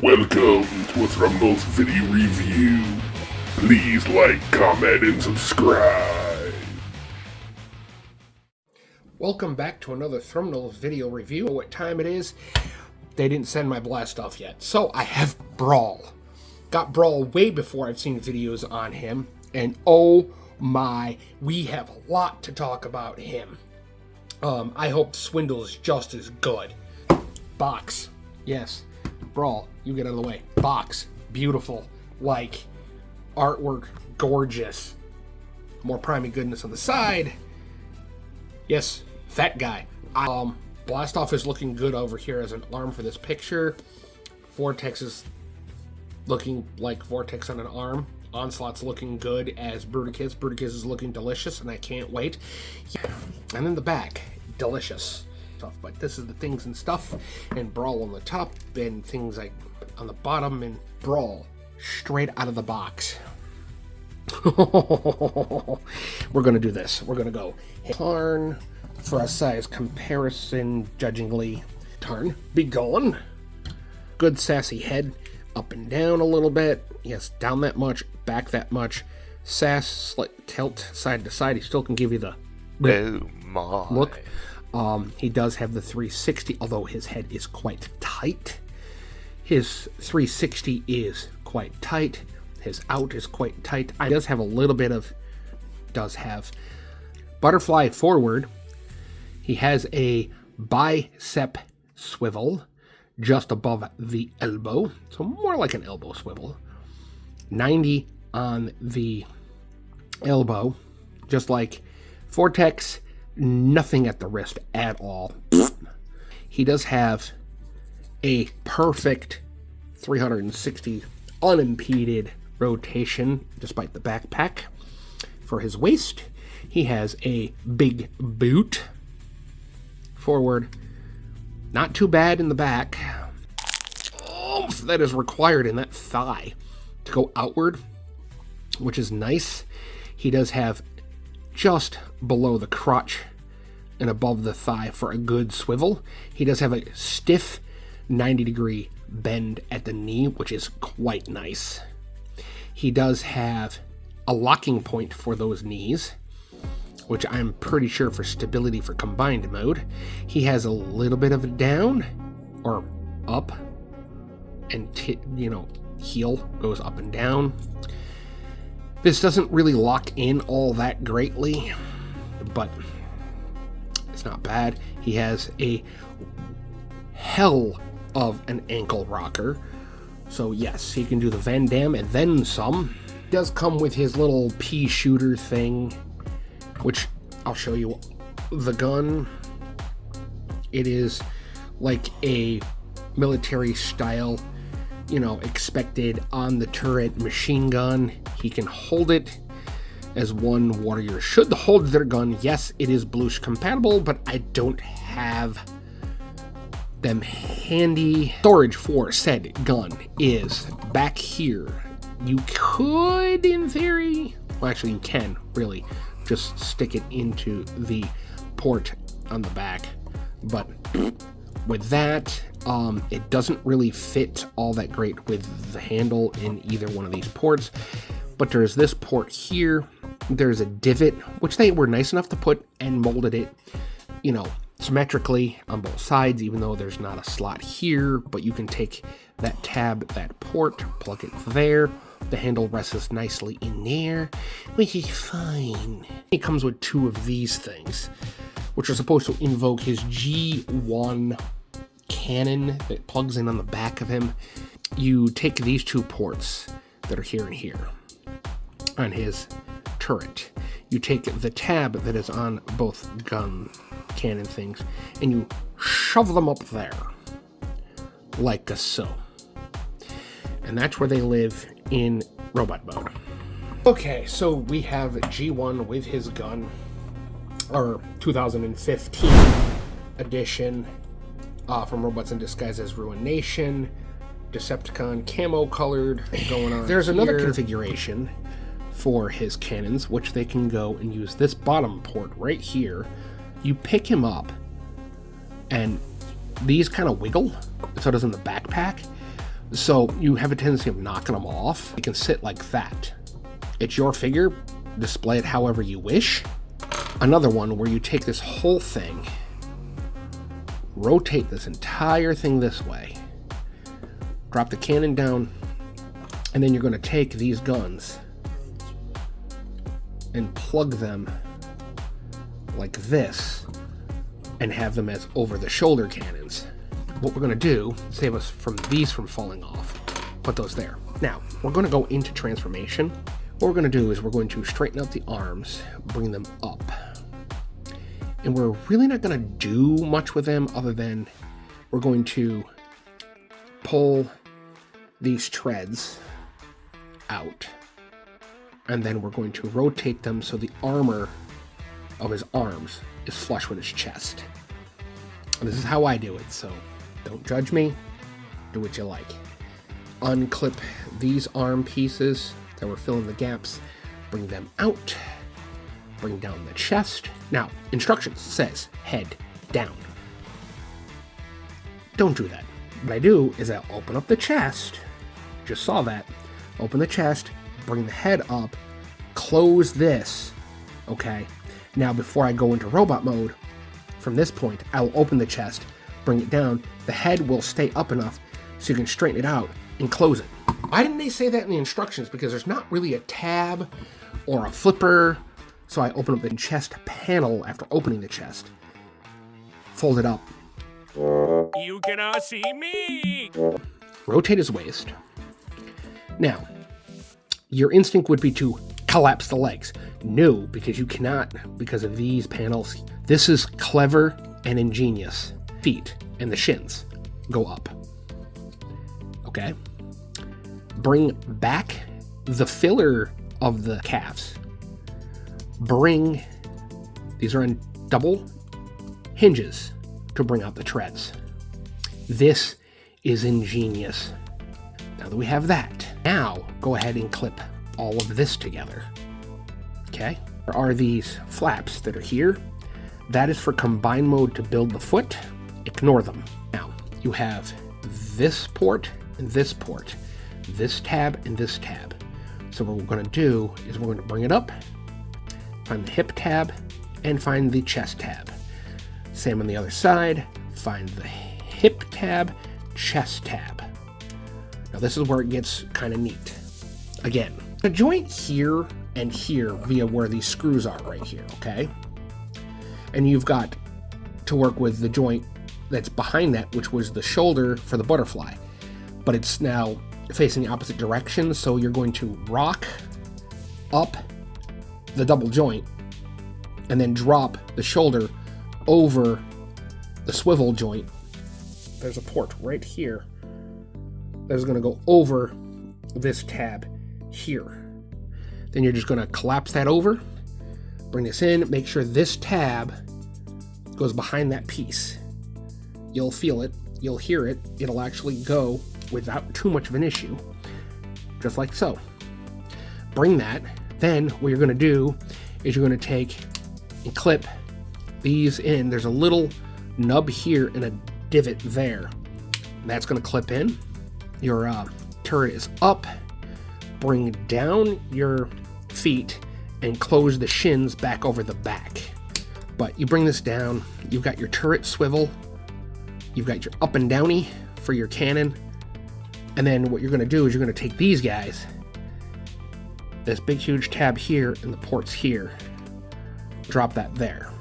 Welcome to a Thumbnails video review. Please like, comment, and subscribe. Welcome back to another Thumbnails video review. What time it is? They didn't send my blast off yet. So I have Brawl. Got Brawl way before I've seen videos on him. And oh my, we have a lot to talk about him. I hope Swindle is just as good. Box. Yes. Brawl, you get out of the way. Box. Beautiful. Like, artwork. Gorgeous. More primey goodness on the side. Yes. Fat guy. Blastoff is looking good over here as an arm for this picture. Vortex is looking like Vortex on an arm. Onslaught's looking good as Bruticus. Bruticus is looking delicious, and I can't wait. Yeah. And in the back, delicious stuff. But this is the things and stuff, and Brawl on the top, and things like on the bottom, and Brawl straight out of the box. We're gonna do this. We're gonna go Tarn for a size comparison, judgingly. Tarn, be gone. Good sassy head, up and down a little bit. Yes, down that much, back that much. Sass, slight tilt side to side. He still can give you the oh my look. He does have the 360, although his head is quite tight. His 360 is quite tight. His out is quite tight. He does have a little bit of, butterfly forward. He has a bicep swivel just above the elbow, so more like an elbow swivel. 90 on the elbow, just like Vortex. Nothing at the wrist at all. He does have a perfect 360 unimpeded rotation despite the backpack. For his waist, he has a big boot. Forward, not too bad in the back. That is required in that thigh to go outward, which is nice. He does have just below the crotch and above the thigh for a good swivel. He does have a stiff 90-degree bend at the knee, which is quite nice. He does have a locking point for those knees, which I'm pretty sure for stability for combined mode. He has a little bit of a down or up, and heel goes up and down. This doesn't really lock in all that greatly, but it's not bad. He has a hell of an ankle rocker. So yes, he can do the Van Damme and then some. He does come with his little pea shooter thing, which I'll show you. The gun, it is like a military style, expected on the turret machine gun. He can hold it as one warrior should hold their gun. Yes, it is Blush compatible, but I don't have them handy. Storage for said gun is back here. You could, in theory, well, actually you can really just stick it into the port on the back, but with that, it doesn't really fit all that great with the handle in either one of these ports. But there's this port here. There's a divot, which they were nice enough to put and molded it, symmetrically on both sides, even though there's not a slot here. But you can take that tab, that port, plug it there. The handle rests nicely in there, which is fine. It comes with two of these things, which are supposed to invoke his G1 cannon that plugs in on the back of him. You take these two ports that are here and here on his turret. You take the tab that is on both gun cannon things, and you shove them up there like so. And that's where they live in robot mode. Okay, so we have G1 with his gun, or 2015 edition, from Robots in Disguise as Ruination, Decepticon camo colored going on. There's another configuration for his cannons, which they can go and use this bottom port right here. You pick him up, and these kind of wiggle, so does in the backpack. So you have a tendency of knocking them off. You can sit like that. It's your figure, display it however you wish. Another one where you take this whole thing, rotate this entire thing this way, drop the cannon down, and then you're going to take these guns and plug them like this and have them as over-the-shoulder cannons. What we're going to do, save us from these from falling off, put those there. Now, we're going to go into transformation. What we're going to do is we're going to straighten out the arms, bring them up. And we're really not going to do much with them other than we're going to pull these treads out. And then we're going to rotate them so the armor of his arms is flush with his chest. And this is how I do it, so don't judge me. Do what you like. Unclip these arm pieces that were filling the gaps. Bring them out. Bring down the chest. Now, instructions says head down. Don't do that. What I do is I'll open up the chest. Just saw that. Open the chest. Bring the head up. Close this. Okay. Now, before I go into robot mode, from this point, I'll open the chest, bring it down. The head will stay up enough so you can straighten it out and close it. Why didn't they say that in the instructions? Because there's not really a tab or a flipper. So I open up the chest panel after opening the chest. Fold it up. You cannot see me! Rotate his waist. Now, your instinct would be to collapse the legs. No, because you cannot, because of these panels. This is clever and ingenious. Feet and the shins go up. Okay? Bring back the filler of the calves. These are on double hinges to bring out the treads. This is ingenious. Now that we have that, now go ahead and clip all of this together. Okay? There are these flaps that are here. That is for combine mode to build the foot. Ignore them. Now, you have this port and this port, this tab and this tab. So what we're going to do is we're going to bring it up, find the hip tab, and find the chest tab. Same on the other side. Find the hip tab, chest tab. Now this is where it gets kind of neat. Again, the joint here and here via where these screws are right here, okay? And you've got to work with the joint that's behind that, which was the shoulder for the butterfly. But it's now facing the opposite direction, so you're going to rock up the double joint and then drop the shoulder over the swivel joint. There's a port right here that's going to go over this tab here. Then you're just going to collapse that over, bring this in, make sure this tab goes behind that piece. You'll feel it, you'll hear it, it'll actually go without too much of an issue, just like so. Bring that, then what you're going to do is you're going to take and clip these in. There's a little nub here and a divot there. That's going to clip in. Your turret is up. Bring down your feet and close the shins back over the back. But you bring this down, you've got your turret swivel, you've got your up and downy for your cannon, and then what you're going to do is you're going to take these guys, this big huge tab here and the ports here, drop that there.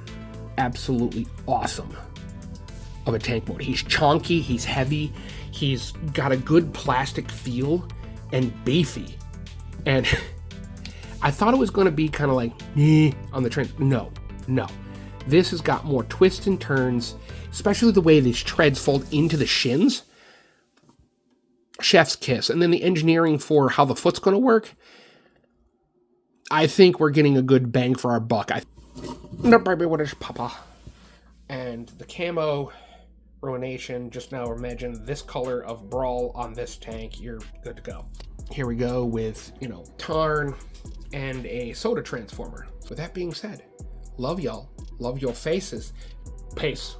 Absolutely awesome of a tank mode. He's chonky, he's heavy, he's got a good plastic feel and beefy. And I thought it was going to be kind of like on the trend. No. This has got more twists and turns, especially the way these treads fold into the shins. Chef's kiss. And then the engineering for how the foot's going to work. I think we're getting a good bang for our buck. No, baby, what is Papa? And the camo ruination, just now imagine this color of Brawl on this tank. You're good to go. Here we go with, Tarn and a soda transformer. With that being said, love y'all. Love your faces. Peace.